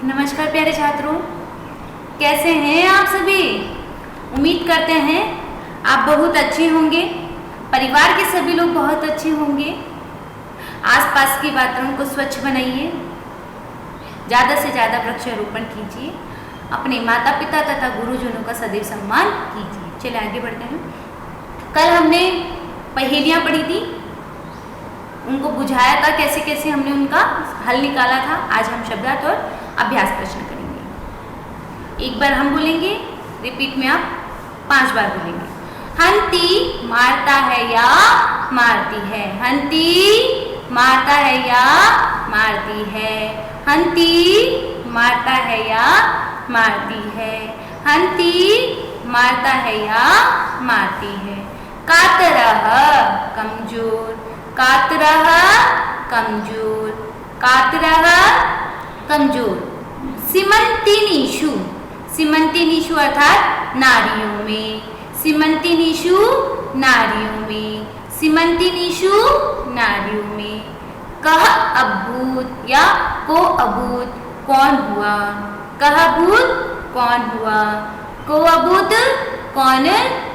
नमस्कार प्यारे छात्रों, कैसे हैं आप सभी। उम्मीद करते हैं आप बहुत अच्छे होंगे, परिवार के सभी लोग बहुत अच्छे होंगे। आसपास के वातावरण को स्वच्छ बनाइए, ज़्यादा से ज़्यादा वृक्षारोपण कीजिए, अपने माता पिता तथा गुरुजनों का सदैव सम्मान कीजिए। चलिए आगे बढ़ते हैं। कल हमने पहेलियाँ पढ़ी थी, उनको बुझाया था, कैसे कैसे हमने उनका हल निकाला था। आज हम शब्दार्थ और अभ्यास प्रश्न करेंगे। एक बार हम बोलेंगे, रिपीट में आप 5 बार बोलेंगे। हंती मारता है या मारती है, हंती मारता है या मारती है, हंती मारता है या मारती है, हंती मारता है या मारती है। कातरह कमजोर, कातरह कमजोर, कातरह कमजोर। सीमंती नीशु, सीमंती नीशु अर्थात नारियों में, सीमंती नीशु नारियों में, सीमंती नीशु नारियों में। कह अभूत या को अभूत कौन हुआ, कह अभूत कौन हुआ, को अभूत कौन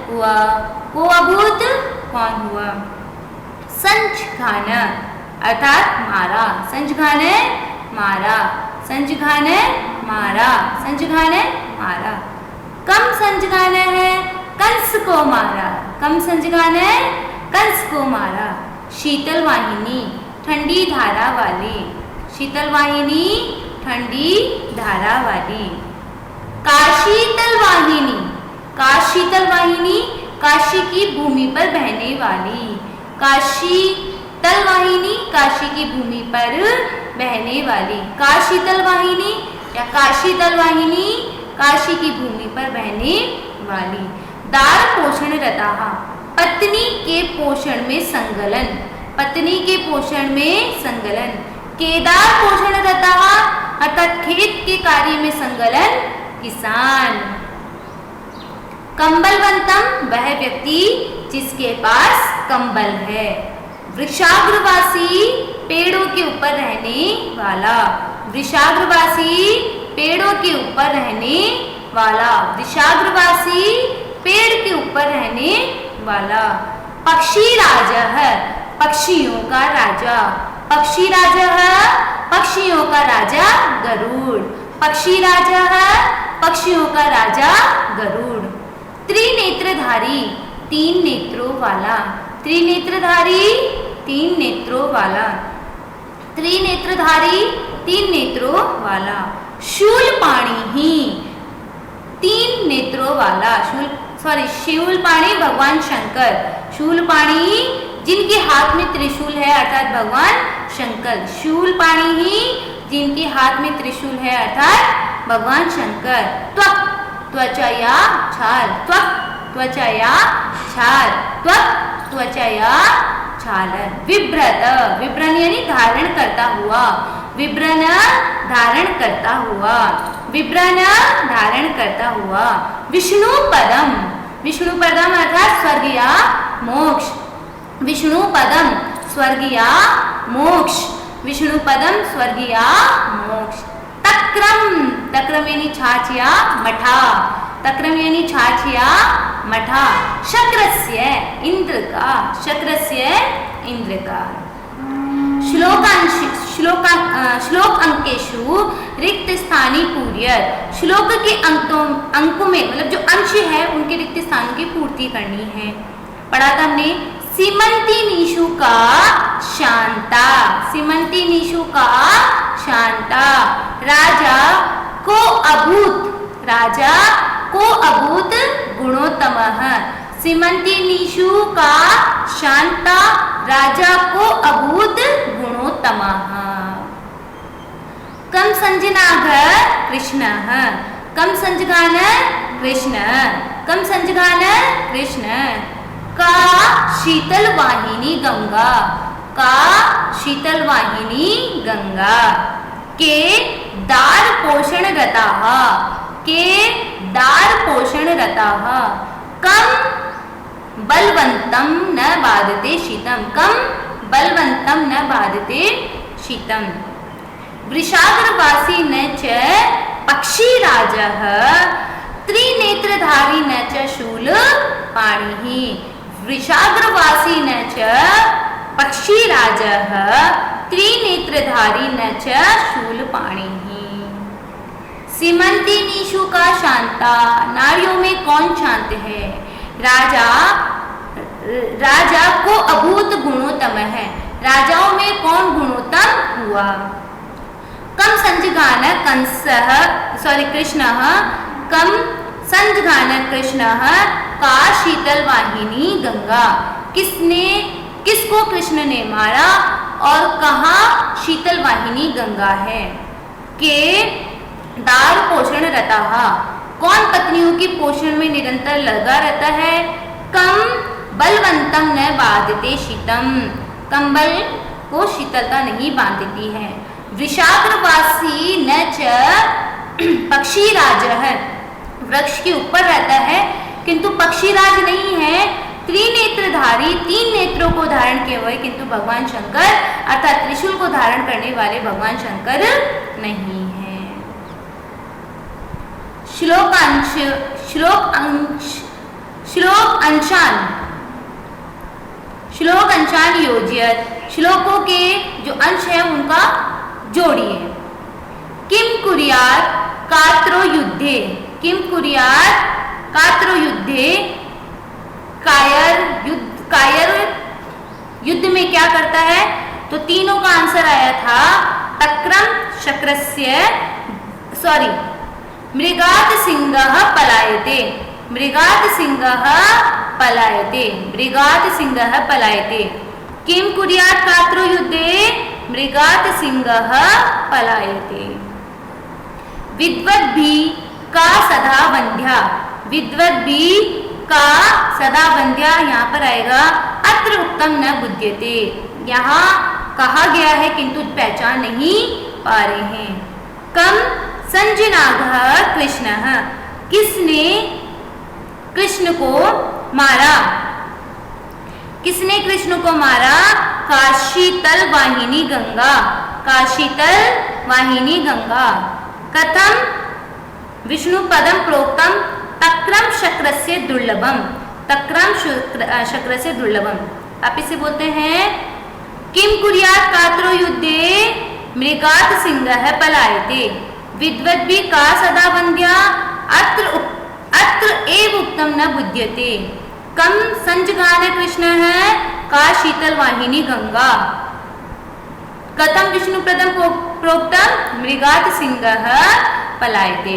हुआ, को अभूत कौन हुआ। संचघाना अर्थात मारा, संचघाने मारा, संचघाने मारा, संचघाने मारा। कम संचघाने है कंस को मारा, कम संचघाने कंस को मारा। शीतल वाहिनी ठंडी धारा वाली, शीतल वाहिनी ठंडी धारा वाली। काशीतल वाहिनी, काशीतल वाहिनी काशी की भूमि पर बहने वाली, काशी तल वाहिनी काशी की भूमि पर बहने वाली। काशीतल वाहिनी या काशीतल वाहिनी काशी की भूमि पर बहने वाली। दार पोषण रताः पत्नी के पोषण में संगलन, पत्नी के पोषण में संगलन। केदार पोषण रताः अर्थात खेत के कार्य में संगलन किसान। कंबलवंतम वह व्यक्ति जिसके पास कंबल है। वृषाग्रवासी पेड़ों के ऊपर रहने वाला, वृषाग्रवासी पेड़ों के ऊपर रहने वाला, वृषाग्रवासी पेड़ के ऊपर रहने वाला। पक्षी राजा है पक्षियों का राजा, पक्षी राजा है पक्षियों का राजा गरुड़, पक्षी राजा है पक्षियों का राजा गरुड़। त्रिनेत्रधारी 3 नेत्रों वाला, त्रिनेत्रधारी 3 नेत्रों वाला, त्रिनेत्रधारी 3 नेत्रों वाला। शूलपाणी ही 3 नेत्रों वाला, शूलपाणी भगवान शंकर, शूलपाणी जिनके हाथ में त्रिशूल है अर्थात भगवान शंकर। शूलपाणी ही जिनके हाथ में त्रिशूल है अर्थात भगवान शंकर। त्वक त्वचा या छाल, त्वक त्वचा या छाल, त्वक त्वचा या छाल। विभ्रत विभ्रन यानी धारण करता हुआ, विभ्रन धारण करता हुआ, विभ्रन धारण करता हुआ। विष्णु पदम, विष्णु पदम अर्थात स्वर्ग या मोक्ष, विष्णु पदम स्वर्ग या मोक्ष, विष्णु पदम स्वर्ग या मोक्ष। तक्रम, तक्रम यानी छाछ या मठा, तक्रम यानी छाछ या मठा। शक्रस्य इंद्र का, शक्रस्य इंद्र का। श्लोक अंकेशु रिक्त स्थानी पूर्यत, श्लोक के अंकों में मतलब जो अंश है उनके रिक्त स्थान की पूर्ति करनी है। पढ़ा था हमने सीमंती नीशु का शांता, सीमंती नीशु का शांता। राजा को अभूत, राजा को अभूत गुणोत्तमः, सीमंती नीशु का शांता राजा को अभूत गुणोत्तमः। कम संजनाघ कृष्णः, कम संजगान कृष्ण, कम संजगान कृष्ण। का शीतल वाहिनी गंगा, का शीतल वाहिनी गंगा। के दार पोषण रताः, के दार पोषण रताः। कम बलवंतम न बाधते शीतम, कम बलवंतम न बाधते शीतम। वृषाग्रवासी न च पक्षीराजः त्रिनेत्रधारी न च शूलपाणिः वृषाग्रवासी न च पक्षीराजः त्रिनेत्रधारी न च शूलपाणिः। सीमंती नीशु का शांता, नारियों में कौन शांत है? राजा को अभूत गुणोत्तम है, राजाओं में कौन गुणोत्तम हुआ? कम संजगान कृष्ण कम संजगान कृष्ण का शीतल वाहिनी गंगा, किसको कृष्ण ने मारा और कहाँ शीतल वाहिनी गंगा है? के दार पोषण रता, कौन पत्नियों की पोषण में निरंतर लगा रहता है? कम बलवंतम न बाधते शीतम, कंबल को शीतलता नहीं बांधती है। वृषाग्रवासी न च पक्षीराज है, वृक्ष के ऊपर रहता है किंतु पक्षीराज नहीं है। त्रिनेत्रधारी, 3 नेत्रों को धारण किए हुए किंतु भगवान शंकर अर्थात त्रिशूल को धारण करने वाले भगवान शंकर नहीं है। श्लोक अंशान योज्यत, श्लोकों के जो अंश है उनका जोड़िए। किम कुर्यात कात्रो युद्धे, किम कुर्यात कात्रो युद्धे, कायर युद्ध में क्या करता है? तो तीनों का आंसर आया था तक्रम शक्रस्य मृगात सिंहः पलायते, मृगात सिंहः पलायते, मृगात सिंहः पलायते। किम कुर्यात कात्रो युद्धे मृगात सिंहः पलायते। विद्वद् भी का सदा वंध्या, विद्वद् भी का सदा वंध्या यहाँ पर आएगा अत्र उत्तम न बुध्यते, यहाँ कहा गया है किंतु पहचान नहीं पा रहे हैं। कम संजनाघ कृष्ण, किसने कृष्ण को मारा? किसने कृष्ण को मारा? काशीतल वाहिनी गंगा, काशीतल वाहिनी गंगा। कथम विष्णु पदम प्रोक्तम तक्रम शक्रस्य दुर्लभम, तक्रम शक्रस्य दुर्लभम। आप इसे बोलते हैं किम कुर्यात कात्रो युद्धे मृगात सिंहः पलायते, विद्वद् भी का सदा वंद्या अत्र एव उत्तम न बुध्यते। कम संजगान कृष्ण है का शीतल वाहिनी गंगा। कथम विष्णु प्रदम प्रोक्तम मृगात सिंहः पलायते।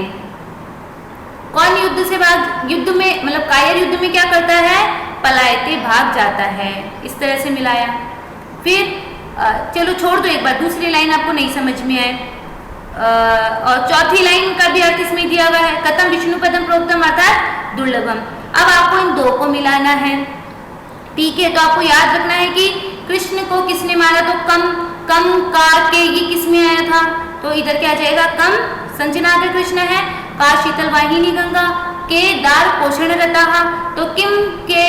कौन युद्ध से भाग, युद्ध में मतलब कायर युद्ध में क्या करता है? पलायते, भाग जाता है। इस तरह से मिलाया। फिर चलो छोड़ दो एक बार, दूसरी लाइन आपको नहीं समझ में आए और चौथी लाइन का भी अर्थ इसमें दिया हुआ है कथम विष्णु पदम प्रोक्तम अर्थात दुर्लभम। अब आपको इन दो को मिलाना है, ठीक है? तो आपको याद रखना है कि कृष्ण को किसने मारा, तो कम का के ये किस में आया था, तो इधर क्या आ जाएगा? कम संजनाघ कृष्ण है, का शीतल वाहिनी गंगा, के दार पोषण रता, तो किम के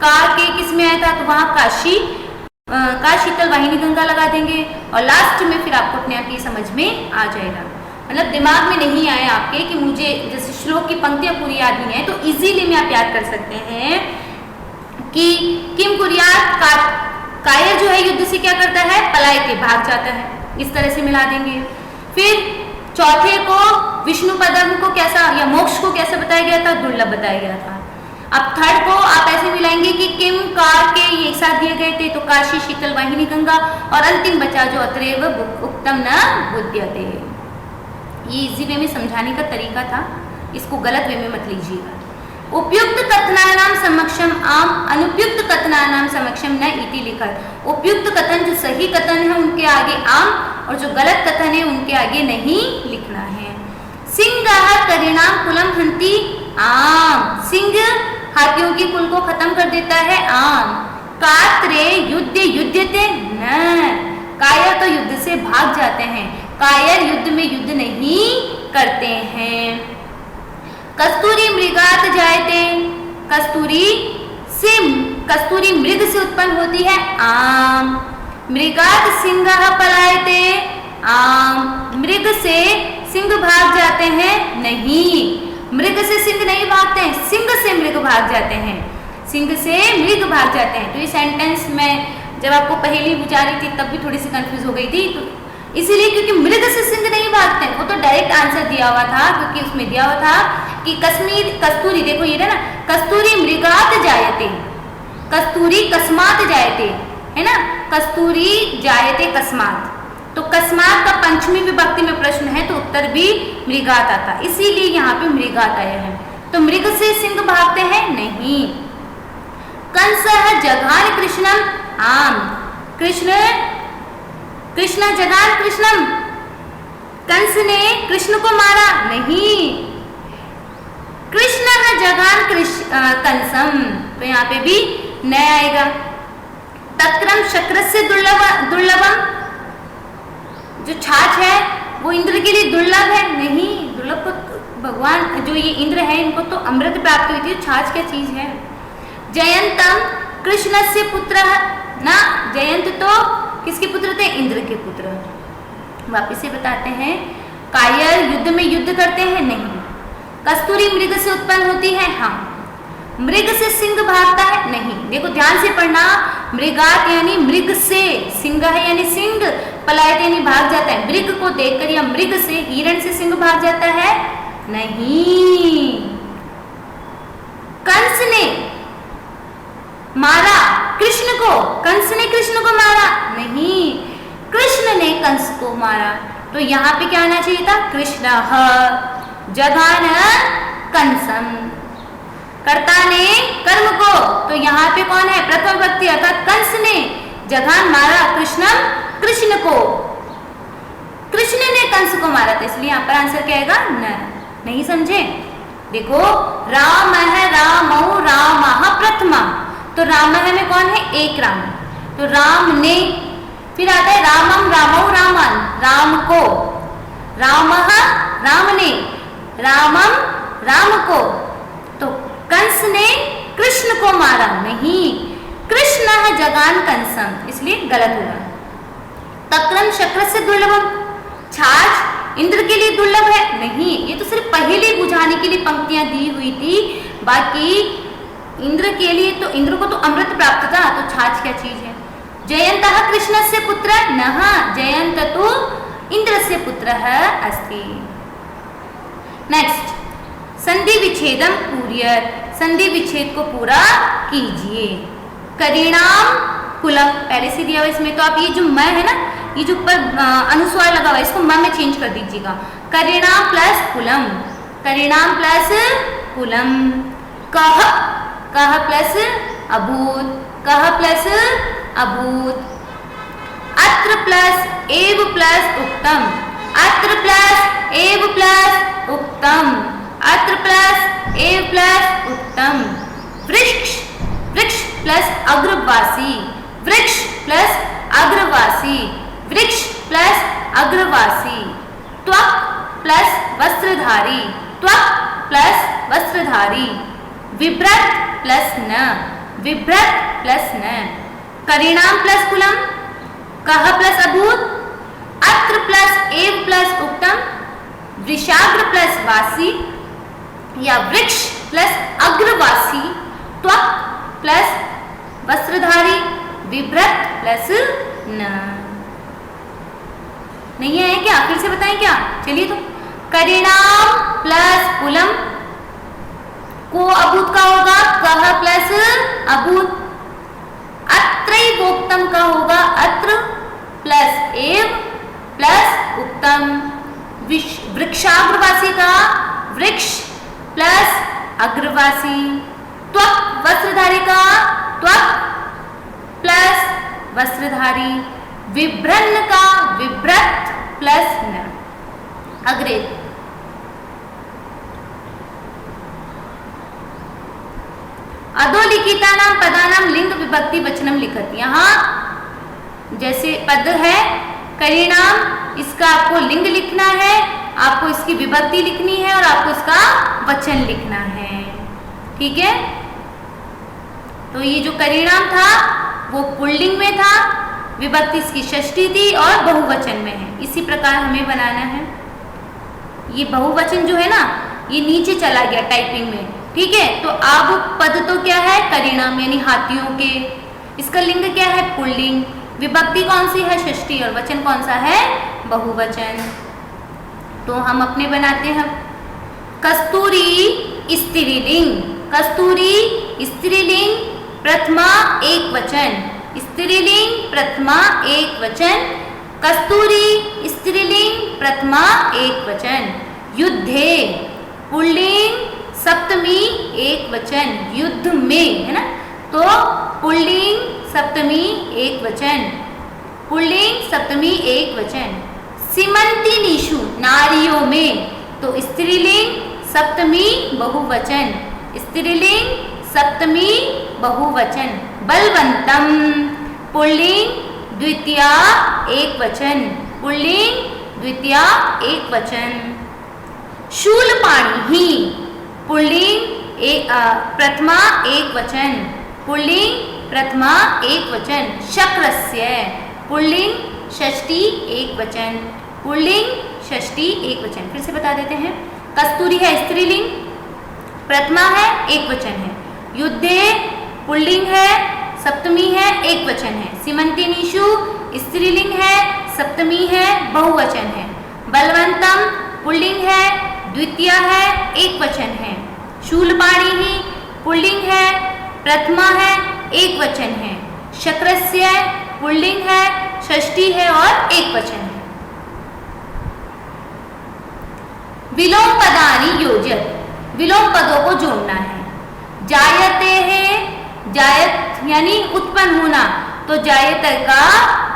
का के किस में आया था, तो वहां का शीतल वाहिनी गंगा लगा देंगे और लास्ट में फिर आपको अपने आप ये समझ में आ जाएगा। मतलब दिमाग में नहीं आए आपके कि मुझे जैसे श्लोक की पंक्तियां पूरी याद नहीं है, तो इजीली में आप याद कर सकते हैं कि किम कुर्यात कायर जो है युद्ध से क्या करता है? पलायते, भाग जाता है। इस तरह से मिला देंगे। फिर चौथे को विष्णु पदम को कैसा या मोक्ष को कैसे बताया गया था? दुर्लभ बताया गया था। अब थर्ड को आप ऐसे मिलाएंगे कि किम कार के ये एक साथ दिए गए थे, तो काशी शीतल वाहिनी गंगा, और अंतिम बचा जो अत्रैव उत्तम न बुध्यते। ये इजी वे में समझाने का तरीका था, इसको गलत वे में मत लीजिएगा। उपयुक्त कथनानाम समक्षम आम, अनुपयुक्त कथनानाम समक्षम न इति लिखत। उपयुक्त कथन जो सही कथन है उनके आगे आम, और जो गलत कथन है उनके आगे नहीं लिखना है। सिंह करिणाम कुलम हंति आम, सिंह हाथियों की कुल को खत्म कर देता है आम। कात्रे युद्ध युद्धते न, कायर तो युद्ध से भाग जाते हैं, कायर युद्ध में युद्ध नहीं करते हैं। कस्तूरी मृगात जायते, कस्तूरी मृग से उत्पन्न होती है आम। मृगात सिंह पलायते, आम मृग से सिंह भाग जाते हैं? नहीं, मृग से सिंह नहीं भागते हैं, सिंह से मृग भाग जाते हैं, सिंह से मृग भाग जाते हैं। तो ये सेंटेंस में जब आपको पहली बुझा रही थी तब भी थोड़ी सी कंफ्यूज हो गई थी, तो इसीलिए क्योंकि मृग से सिंह नहीं भागते, वो तो डायरेक्ट आंसर दिया हुआ था, क्योंकि उसमें दिया हुआ था कि कस्तूरी, देखो ये है ना, कस्तूरी मृगात जायते, कस्तूरी कस्मात जायते, है ना, कस्तूरी जायते कस्मात। तो कस्मात का पंचमी विभक्ति में प्रश्न है तो उत्तर भी मृगात आता, इसीलिए यहाँ पे मृगात आया है। तो मृग से सिंह भागते हैं? नहीं। कंसः जघान कृष्णम आम, कृष्ण जघान कृष्णम, कंस ने कृष्ण को मारा? नहीं। कृष्ण जघान कंसम, तो यहाँ पे भी न आएगा। तक्रम शक्र से दुर्लभम, जो छाछ है वो इंद्र के लिए दुर्लभ है? नहीं, दुर्लभ को भगवान जो ये इंद्र है इनको तो अमृत प्राप्त हुई थी, छाछ क्या चीज है। जयंतम कृष्ण से पुत्र ना, जयंत तो किसके पुत्र थे? इंद्र के पुत्र। वापिस से बताते हैं, कायर युद्ध में युद्ध करते हैं? नहीं। कस्तूरी मृग से उत्पन्न होती है? हाँ। मृग से सिंह भागता है? नहीं। देखो ध्यान से पढ़ना, मृगात यानी मृग से, सिंह है यानी सिंह, पलायत यानी भाग जाता है। मृग को देखकर या मृग से, हिरण से सिंह भाग जाता है? नहीं। कंस ने मारा कृष्ण को, कंस ने कृष्ण को मारा? नहीं, कृष्ण ने कंस को मारा। तो यहाँ पे क्या आना चाहिए था? कृष्ण जघान कंसम, कर्ता ने कर्म को, तो यहाँ पे कौन है? प्रथम व्यक्ति अर्थात कंस ने जघान मारा कृष्णम, कृष्ण को, कृष्ण ने कंस को मारा था, इसलिए यहाँ पर आंसर क्या आएगा? न। नहीं समझे? देखो राम है, रामौ रामः प्रथमा, तो राम में कौन है? एक राम, तो राम ने, फिर आता है रामम रामौ रामन, राम को, रामः राम ने, रामम राम को, तो कंस ने कृष्ण को मारा? नहीं, कृष्ण जगान कंसम, इसलिए गलत होगा। तक्रम शक्र से दुर्लभम, छाछ इंद्र के लिए दुर्लभ है? नहीं, ये तो सिर्फ पहले बुझाने के लिए पंक्तियां दी हुई थी, बाकी इंद्र के लिए तो, इंद्र को तो अमृत प्राप्त था, तो छाछ क्या चीज है। जयंतः कृष्ण से पुत्र नः, जयंत तो इंद्र से पुत्र अस्ति। नेक्स्ट, संधि विच्छेदम पूर्यत, संधि विच्छेद को पूरा कीजिए। करीणाम कुलम, पहले से दिया हुआ इसमें, तो आप ये जो म है ना, ये जो ऊपर अनुस्वार लगा हुआ है इसको म में चेंज कर दीजिएगा। करीणाम प्लस कुलम, करीणाम प्लस कुलम। कह, कह प्लस अभूत, कह प्लस अभूत। अत्र प्लस एव प्लस उक्तम, अत्र प्लस एव प्लस उक्तम, अत्र प्लस एव प्लस उक्तम। वृक्ष, वृक्ष प्लस अग्रवासी, वृक्ष प्लस अग्रवासी, वृक्ष प्लस अग्रवासी। त्वक प्लस वस्त्रधारी, त्वक प्लस वस्त्रधारी। विभ्रत प्लस न, विभ्रत प्लस न। करीणाम प्लस कुलम, कह प्लस अभूत, अत्र प्लस एव प्लस उक्तम, वृषाग्र प्लस वासी या वृक्ष प्लस अग्रवासी, त्वक प्लस वस्त्रधारी, विभ्रत प्लस न। नहीं है क्या? फिर से बताएं क्या? चलिए, तो करीणाम प्लस कुलम को अभूत का होगा कह प्लस अभूत। अत्रैवोक्तम का होगा अत्र प्लस एव प्लस उक्तम। वृक्षाग्रवासी का वृक्ष प्लस अग्रवासी। त्वक वस्त्रधारी का त्वक प्लस वस्त्रधारी। विभ्रन्न का विभ्रत प्लस न। अग्रे अधोलिखितानां पदानां लिंग विभक्ति वचनम लिखत। यहाँ जैसे पद है करीणाम, इसका आपको लिंग लिखना है, आपको इसकी विभक्ति लिखनी है और आपको इसका वचन लिखना है। ठीक है, तो ये जो करीणाम था वो पुल्लिंग में था, विभक्ति इसकी षष्ठी थी और बहुवचन में है। इसी प्रकार हमें बनाना है। ये बहुवचन जो है ना ये नीचे चला गया टाइपिंग में, ठीक है। तो अब पद तो क्या है, करीणाम यानी हाथियों के। इसका लिंग क्या है, पुल्लिंग। विभक्ति कौन सी है, षष्ठी। और वचन कौन सा है, बहुवचन। तो हम अपने बनाते हैं। कस्तूरी स्त्रीलिंग, कस्तूरी स्त्रीलिंग प्रथमा एक वचन, स्त्रीलिंग प्रथमा एक वचन, कस्तूरी स्त्रीलिंग प्रथमा एक वचन। युद्धे पुल्लिंग सप्तमी एक वचन, युद्ध में, है ना। तो पुल्लिंग सप्तमी एक वचन, पुल्लिंग सप्तमी एक वचन। सीमंतिनीषु नारियों में, तो स्त्रीलिंग सप्तमी बहुवचन, स्त्रीलिंग सप्तमी बहुवचन। बलवंतम पुल्लिंग द्वितीया एक वचन, पुल्लिंग द्वितीया एक वचन। शूलपाणिः पुल्लिंग प्रथमा एक वचन, पुल्लिंग प्रथमा एक वचन। शक्रस्य पुल्लिंग षष्ठी एक वचन, पुल्लिंग षष्ठी एक वचन। फिर से बता देते हैं। कस्तूरी है स्त्रीलिंग, प्रथमा है एक वचन है। युद्धे पुल्लिंग है, सप्तमी है एक वचन है। सीमंतिनीषु स्त्रीलिंग है, सप्तमी है बहुवचन है। बलवंतम पुल्लिंग है, द्वितीय है एक वचन है। शूलपाणिः पुल्लिंग है, प्रथमा है एक वचन है। शक्रस्य पुल्लिंग है, षष्ठी है और एक वचन है। विलोम पदानि योजयत्, विलोम पदों को जोड़ना है। जायते है, जायत यानी उत्पन्न होना, तो जायते का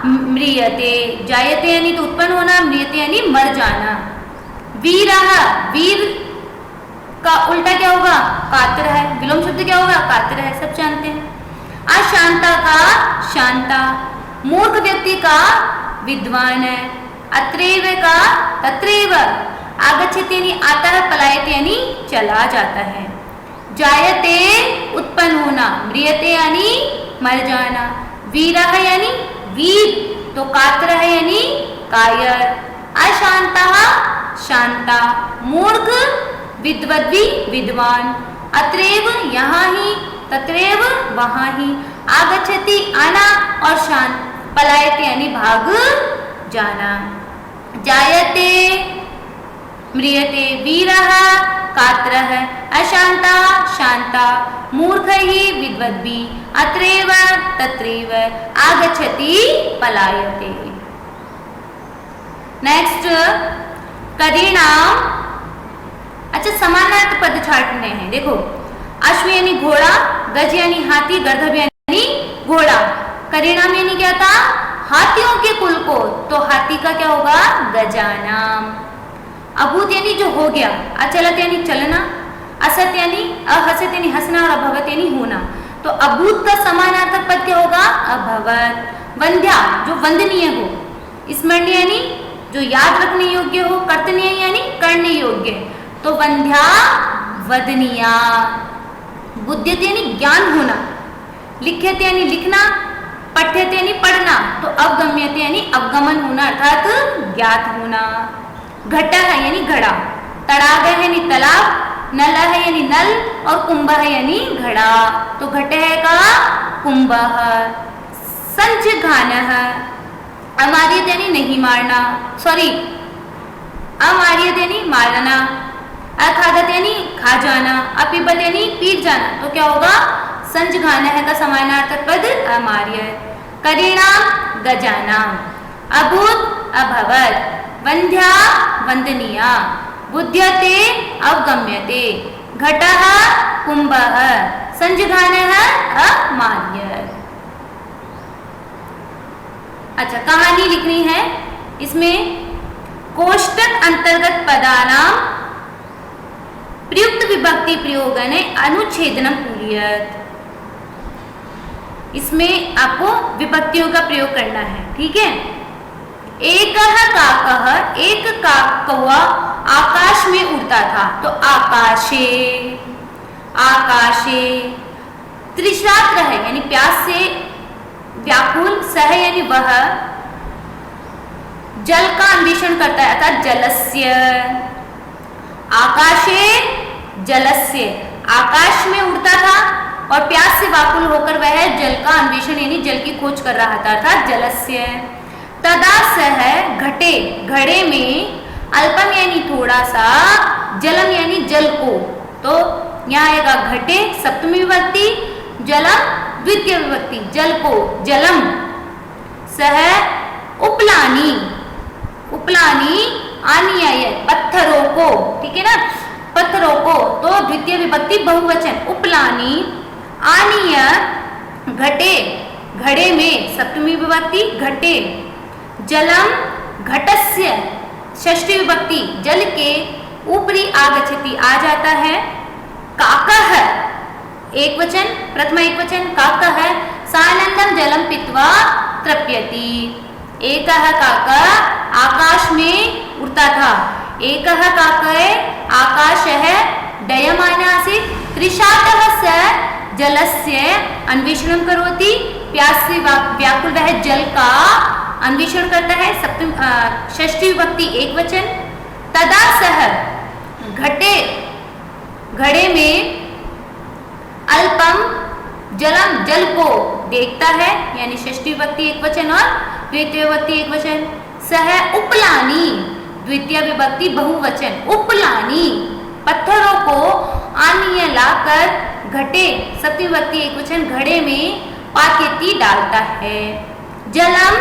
म्रियते, जायते यानी तो उत्पन्न होना, म्रियते यानी मर जाना। वीरः, वीर का उल्टा क्या होगा, कातर है। विलोम शब्द क्या होगा, कातर है, सब जानते हैं। अशांता का शांता, मूर्ख व्यक्ति का विद्वान है। अत्रैव का तत्रैव, आगच्छति यानी आता है, पलायते यानी चला जाता है। जायते उत्पन्न होना, म्रियते यानी मर जाना। वीरः यानी वीर, तो कातर है यानी कायर। अशांतः शांता, मूर्ख, विद्वद्वी विद्वान। अत्रैव यहाँ ही, तत्रैव वहाँ ही। आगच्छति आना और शांत, पलायते यानी भाग जाना। जायते म्रियते वीरः कात्रः, अशांता शांता, मूर्खैः विद्वद्भिः। अत्रैव तत्रैव, आगच्छति पलायते। नेक्स्ट करीणाम। अच्छा, समानार्थक पद छाटने हैं। देखो, अश्व यानी घोड़ा, गज यानी हाथी, गर्दभ यानी घोड़ा। करीणाम यानी क्या था, हाथियों के कुल को, तो हाथी का क्या होगा, गजानाम। अभूत यानी जो हो गया, अचलत यानी चलना, असत यानी अहसत यानी हंसना और अभवत यानी होना। तो अभूत का समानार्थक पद क्या होगा, अभवत। वंध्या जो वंदनीय हो, स्मरणीय यानी जो याद रखने योग्य हो, कर्तनीय यानी करने योग्य, तो वंध्या वदनीया। बुद्धियते यानी ज्ञान होना, लिख्यते यानी लिखना, पठ्यते यानी पढ़ना, तो अवगम्यते यानी अवगमन होना अर्थात ज्ञात होना। घटः यानी घड़ा, तड़ाग है यानी तालाब, नल है यानी नल और कुंभ है यानी घड़ा, तो घटः का कुंभः। संचघानः, अमार्यत यानी नहीं मारना, सॉरी अमार्यत यानी मारना। अखादत यानी खा जाना, अपिबत यानी पीट जाना, तो क्या होगा, संचघानः का समानार्थक पद अमार्यत। करीणाम गजानाम, अभूत अभवत, वंध्या वंदनीया, बुध्यते अवगम्यते, घटः कुंभः, संचघानः अमार्यत। अच्छा, कहानी लिखनी है। इसमें कोष्टक अंतर्गत पदानाम प्रयुक्त विभक्ति प्रयोगने अनुच्छेदनम कुर्यात्। इसमें आपको विभक्तियों का प्रयोग करना है, ठीक है। एकः काकः, एक कौवा आकाश में उड़ता था, तो आकाशे, आकाशे। तृष्णार्त है यानी प्यास से व्याकुल, सह यानी वह जल का अन्वेषण करता है, अर्थात जलस्य। आकाशे जलस्य, आकाश में उड़ता था और प्यास से व्याकुल होकर वह जल का अन्वेषण यानी जल की खोज कर रहा था, अर्थात जलस्य। तदा सह घटे, घड़े में अल्पम यानी थोड़ा सा, जलम यानी जल को, तो यहाँ आएगा घटे सप्तमी विभक्ति, जलम द्वितीय विभक्ति, जल को, जलम। सह उपलानी, उपलानी आनीय पत्थरों को, ठीक है ना, पत्थरों को, तो द्वितीय विभक्ति बहुवचन, उपलानी आनीय घटे, घड़े में सप्तमी विभक्ति घटे, जलम घटस्य षष्ठी विभक्ति, जल के ऊपरी आगच्छति आ जाता है, काकः एक वचन, प्रथम एक वचन, काकः सानंदम जलम पीत्वा तृप्यति, एकः काकः आकाश में उड़ता था, एकः काकः आकाशः डयमानासीत्, त्रिशातः स जलस्य अन्वेषणं करोति, प्यास से व्याकुल वह जल का अन्वेषण करता है, सप्तम षष्ठी विभक्ति एक वचन। तदा सह घटे, घड़े में अल्पम जलम जल को देखता है, यानी षष्ठी विभक्ति एक वचन और द्वितीय विभक्ति एक वचन। सह उपलानी द्वितीय विभक्ति बहुवचन, उपलानी पत्थरों को आनीय लाकर घटे सप्तमी विभक्ति एक वचन घड़े में पात्यति डालता है, जलम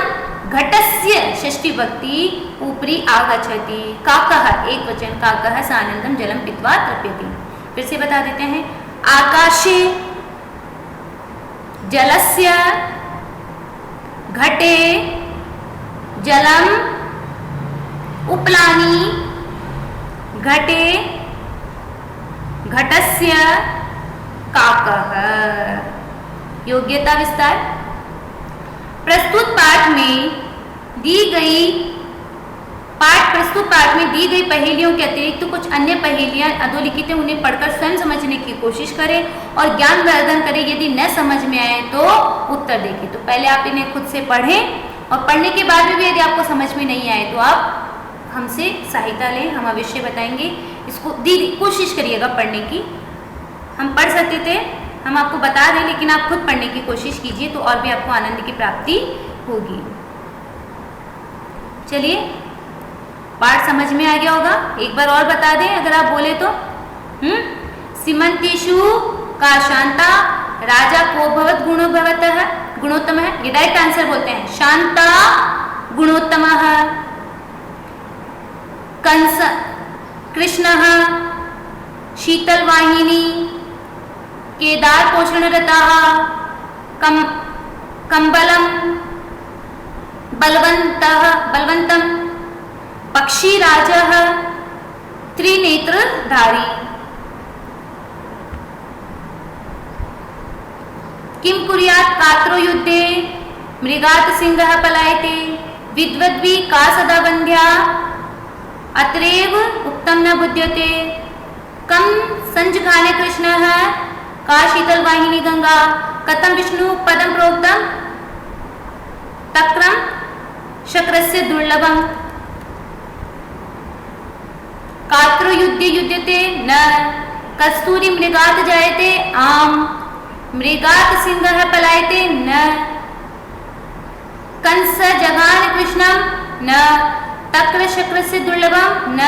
घटस्य षष्ठी विभक्ति ऊपरी आगच्छति, काकः एक वचन, काकः सानंदम जलम पीत्वा तृप्यति। फिर से बता देते हैं, आकाशे जलस्य घटे जलम उपलानी घटे घटस्य काकः। योग्यता विस्तार। प्रस्तुत पाठ में दी गई प्रस्तुत पाठ में दी गई पहेलियों के अतिरिक्त तो कुछ अन्य पहेलियां अधोलिखित हैं, उन्हें पढ़कर स्वयं समझने की कोशिश करें और ज्ञान वर्धन करें। यदि न समझ में आए तो उत्तर देखें। तो पहले आप इन्हें खुद से पढ़ें और पढ़ने के बाद भी यदि आपको समझ में नहीं आए तो आप हमसे सहायता लें, हम अवश्य बताएंगे। इसको कोशिश करिएगा पढ़ने की। हम पढ़ सकते थे, हम आपको बता दें, लेकिन आप खुद पढ़ने की कोशिश कीजिए तो और भी आपको आनंद की प्राप्ति होगी। चलिए, पाठ समझ में आ गया होगा। एक बार और बता दें अगर आप बोले तो। सीमंतीषु का शांता राजा को भवत गुणो भवतः गुणोत्तम है, ये डायरेक्ट आंसर बोलते हैं। शांता गुणोत्तम, कंस कृष्ण शीतल वाहिनी केदार पोषणरता कंबलम बलवंतम पक्षीराजः त्रिनेत्रधारी। किं कुर्यात् कात्रो युद्धे मृगात् सिंहः पलायते विद्वद्भिः का सदा बन्ध्या अत्रैव उक्तं न बुध्यते। कं संजघाने कृष्णः का शीतल वाहिनी गंगा कथं विष्णु पदं प्रोक्तं तक्रं शक्रस्य दुर्लभम्। कात्रो युद्धे युध्यते न कस्तूरी मृगात् जायते आम मृगात् सिंहः पलायते न। कंस जघान कृष्णं न तक्र शक्रस्य दुर्लभं न।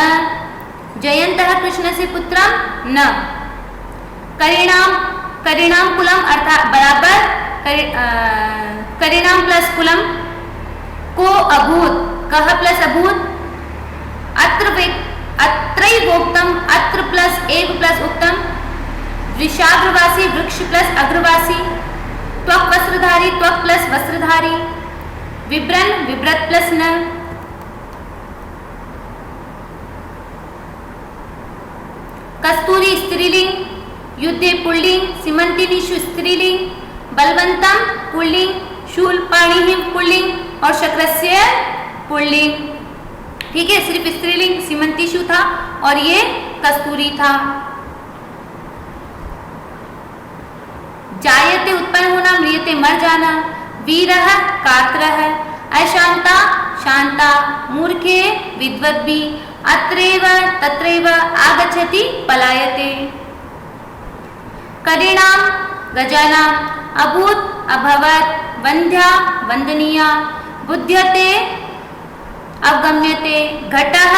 जयन्तः कृष्णस्य पुत्रं न। करिणाम कुलम अर्थात बराबर करिणाम प्लस कुलम को अभूत कह प्लस अभूत अत्रैवोक्तम अत्र प्लस एव प्लस उत्तम वृषाग्रवासी वृक्ष प्लस अग्रवासी त्वक वस्त्रधारी त्वक प्लस वस्त्रधारी विब्रन विब्रत प्लस न। कस्तूरी स्त्रीलिंग युद्धे पुल्लिंग सीमंतिनीषु स्त्रीलिंग बलवंतम पुल्लिंग शूलपाणिः पुल्लिंग और शक्रस्य पुल्लिंग। ठीक है, सिर्फ स्त्रीलिंग सीमंतीषु था और ये कस्तूरी था। जायते उत्पन्न होना म्रियते मर जाना। वीरः कात्रः अशांता शांता मूर्खे विद्वद्भिः अत्रैव तत्रैव आगच्छति पलायते। करीणां गजानाम् अभूत् अभवत् वन्ध्या वन्दनीया बुध्यते अवगम्यते घटः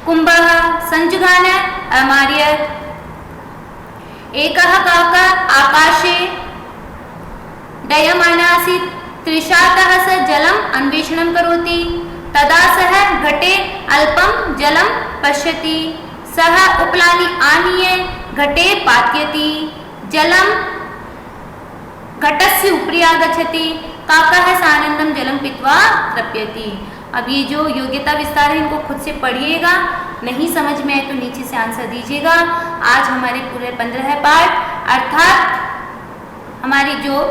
कुम्भः संजुगान अमार्यत्। एकः काकः आकाशे डयमानासीत् तृषातः स जलम् अन्वेषणं करोति। तदा सः घटे अल्पं जलं पश्यति। सः उपलानि आनीय घटे पातयति। जलं घटस्य उपरि आगच्छति। काकः सानन्दं जलं पीत्वा तृप्यति। अब ये जो योग्यता विस्तार है इनको खुद से पढ़िएगा, नहीं समझ में आए तो नीचे से आंसर दीजिएगा। आज हमारे पूरे 15 पाठ अर्थात हमारी जो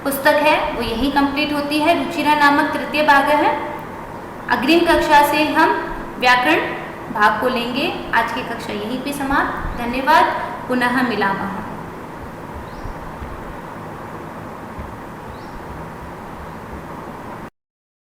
पुस्तक है वो यही कंप्लीट होती है। रुचिरा नामक तृतीय भाग है। अग्रिम कक्षा से हम व्याकरण भाग को लेंगे। आज की कक्षा यहीं पे समाप्त। धन्यवाद। पुनः मिलामः।